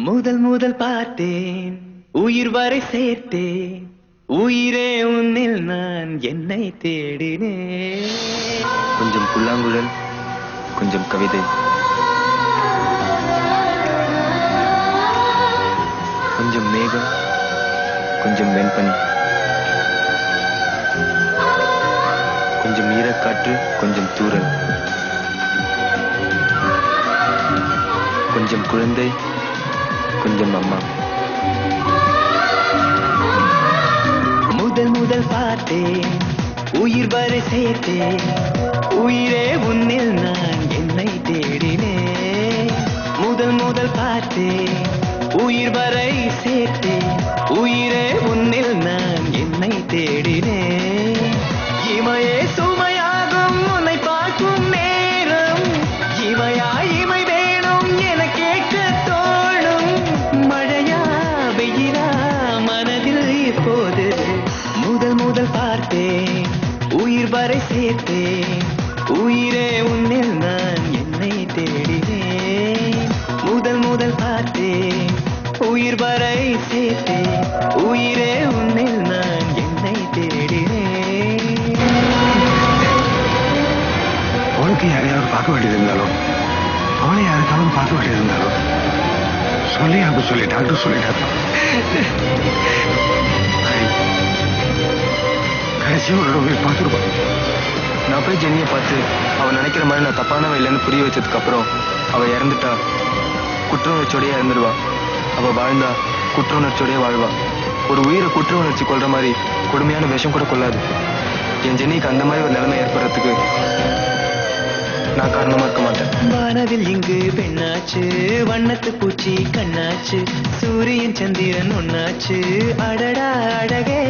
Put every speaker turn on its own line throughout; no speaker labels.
முதல் முதல் பார்த்தேன் உயிர் வரை சேர்த்தேன் உயிரே உன்னில் நான் என்னை தேடினேன்.
கொஞ்சம் புல்லாங்குழல், கொஞ்சம் கவிதை, கொஞ்சம் மேகம், கொஞ்சம் வெண்பனி, கொஞ்சம் ஈரக்காற்று, கொஞ்சம் தூறல், கொஞ்சம் குழந்தை, கொஞ்சம் அம்மா.
முதல் முதல் பார்த்தேன் உயிர் வரை சேர்த்தேன் உயிரே உன்னில் நான் என்னை தேடினேன். முதல் முதல் பார்த்தேன் உயிர் வரை சேர்த்தேன் உயிரே உன்னில் நான் என்னை தேடினேன். இமையே சுமையாகும் உன்னை பார்க்கும் நேரம் இமையா இமை வேணும் என கேட்க தோணும். மழையா வெயிலா மனதில் இப்போது முதல் முதல் பார்த்தேன் உயிர் வரை சேர்த்தேன் உயிரே உன்னில் நான் என்னை தேடினேன். முதல் முதல் பார்த்தேன் உயிர் வரை சேர்த்தேன் உயிரே உன்னில் நான் என்னை தேடினேன்.
உனக்கு யாரையாவது பார்க்க வேண்டியது இருந்தாலும் அவனை யாருக்காலும் பார்க்க வேண்டியது இருந்தாலும் சொல்லி அப்ப சொல்லி டாக்டர் சொல்லிட்டாரு. கடைசி ஒரு போய் பார்த்துருப்பான்.
நான் போய் ஜெனியை பார்த்து அவன் நினைக்கிற மாதிரி நான் தப்பானவன் இல்லைன்னு புரிய வச்சதுக்கு அப்புறம் அவள் இறந்துட்டா குற்ற உணர்ச்சியோடய இறந்துடுவா. அவள் வாழ்ந்தா குற்ற உணர்ச்சியோடய வாழ்வா. ஒரு உயிரை குற்ற உணர்ச்சி கொள்ற மாதிரி கொடுமையான விஷம் கூட கொள்ளாது. என் ஜெனிக்கு அந்த மாதிரி ஒரு நிலைமை ஏற்படுறதுக்கு நான் காரணமா இருக்க மாட்டேன்.
வானவில் இங்கு பெண்ணாச்சு வண்ணத்து பூச்சி கண்ணாச்சு சூரியன் சந்திரன் ஒன்னாச்சு அடடா அழகே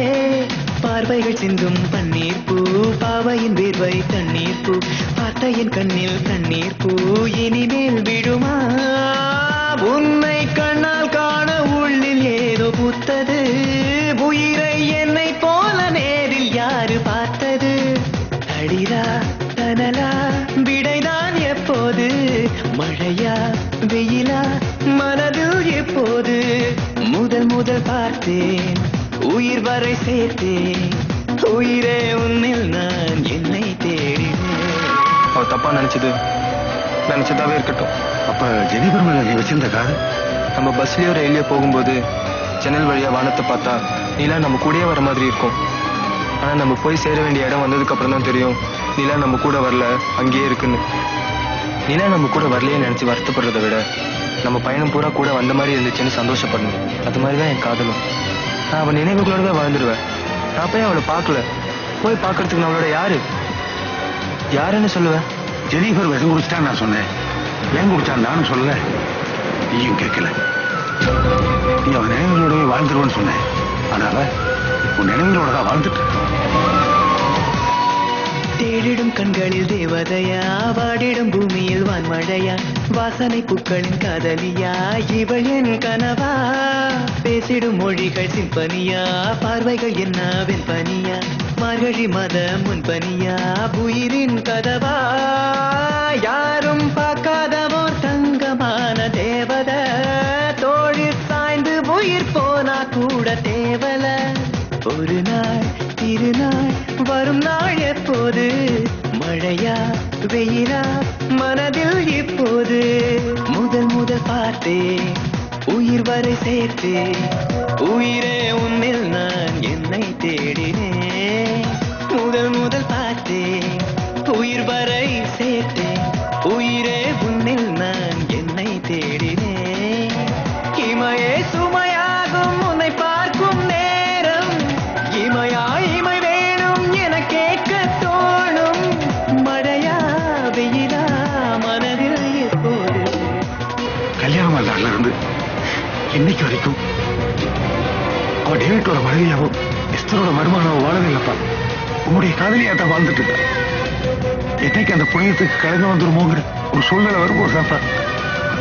பார்வைகள் சிந்தும் பன்னீர் பூ பாவையின் வேர்வை தண்ணீர் பூ பார்த்த என் கண்ணில் தண்ணீர் பூ இனிமேல் விடுமா உன்னை கண்ணால் காண உள்ளில் ஏதோ பூத்தது உயிரை என்னை போல நேரில் யாரு பார்த்தது அடிரா தனலா விடைதான் எப்போது மழையா வெயிலா மனதில் எப்போது முதல் முதல் பார்த்தேன் உயிர் வரை சேர்த்தேன் உயிரே உன்னில் நான் என்னை தேடினேன்.
அவ தப்பா நினைச்சதாவே இருக்கட்டும்.
அப்ப ஜெனிபர் மேல நீ வச்சிருந்த காது
நம்ம பஸ்லயோ ரயிலையோ போகும்போது ஜன்னல் வழியா வானத்தை பார்த்தா நீலா நம்ம கூடயே வர மாதிரி இருக்கும். ஆனா நம்ம போய் சேர வேண்டிய இடம் வந்ததுக்கு அப்புறம் தான் தெரியும் நீலா நம்ம கூட வரல அங்கேயே இருக்குன்னு. நீலா நம்ம கூட வரலையே நினைச்சு வருத்தப்படுறதை விட நம்ம பயணம் பூரா கூட வந்த மாதிரி இருந்துச்சுன்னு சந்தோஷப்படணும். அது மாதிரிதான் என் காதலும். நான் அவன் நினைவுகளோட தான் வாழ்ந்துடுவேன். நான் போய் அவளை பார்க்கல. போய் பார்க்கறதுக்கு நான் அவளோட யாருன்னு சொல்லுவேன்.
ஜெனிபர் விஷம் குடிச்சிட்டான்னு நான் சொன்னேன். ஏன் குடிச்சான் நானும் சொல்லல, நீயும் கேட்கல. நீ அவன் நினைவுகளோடவே வாழ்ந்துருவேன்னு சொன்னேன். அதனால உன் நினைவுகளோட தான் வாழ்ந்துட்டு.
தேடிடும் கண்களில் தேவதையா வாடிடும் பூமியில் வான்மழையா வாசனை பூக்களின் காதலியா இவள் என் கனவா பேசிடும் மொழிகள் சிம்பனியா பார்வைகள் என்ன வெண்பனியா மார்கழி மத முன்பனியா உயிரின் கதவா யாரும் பார்க்காதவோர் தங்கமான தேவத தோழில் சாய்ந்து உயிர் போனா கூட தேவல ஒரு நாள் திருநாள் வரும் நாள் எப்போது மழையா வெயிலா மனதில் இப்போது முதல் முதல் பார்த்தேன் உயிர் வரை சேர்த்தேன் உயிரே உன்னில் நான் என்னை தேடினேன். முதல் முதல் பார்த்தேன் உயிர் வரை சேர்த்தேன் உயிரே உன்னில் நான் என்னை தேடினேன். இமையே சுமையாகும் உன்னை பார்க்கும் நேரம் இமையா இமை வேணும் என கேட்க தோணும். மழையா வெயிலா மனதில் எப்போது
கல்யாணம் நாள்ல இருந்து இன்னைக்கு வரைக்கும் அவன் டேவிட்டோட மனைவியாவும் எஸ்தரோட மருமகனாவும் வாழவே இல்லப்பா. உன்னுடைய காதலியாத்தான் வாழ்ந்துட்டு இருக்க. என்னைக்கு அந்த புண்ணியத்துக்கு கலந்து வந்துருமோங்கிற ஒரு சூழ்நிலை வரும்போது தான்ப்பா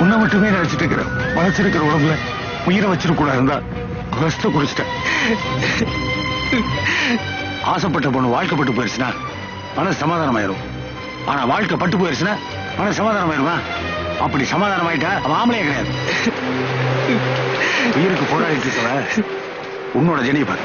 உன்னை மட்டுமே நினைச்சிட்டு இருக்கிற மனசிருக்கிற உடம்புல உயிரை வச்சிருக்கூடாது இருந்தா விஷத்தை குடிச்சிட்டேன். ஆசைப்பட்ட பொண்ணு வாழ்க்கைப்பட்டு போயிருச்சுன்னா மனசு சமாதானம் ஆயிரும். ஆனா வாழ்க்கை பட்டு போயிருச்சுன்னா மனசு சமாதானம் ஆயிருமா? அப்படி சமாதானம் ஆயிட்டா அவன் ஆம்பளையே கிடையாது. உயிருக்கு போராடிட்டு இருக்கவ உன்னோட ஜெனிபர்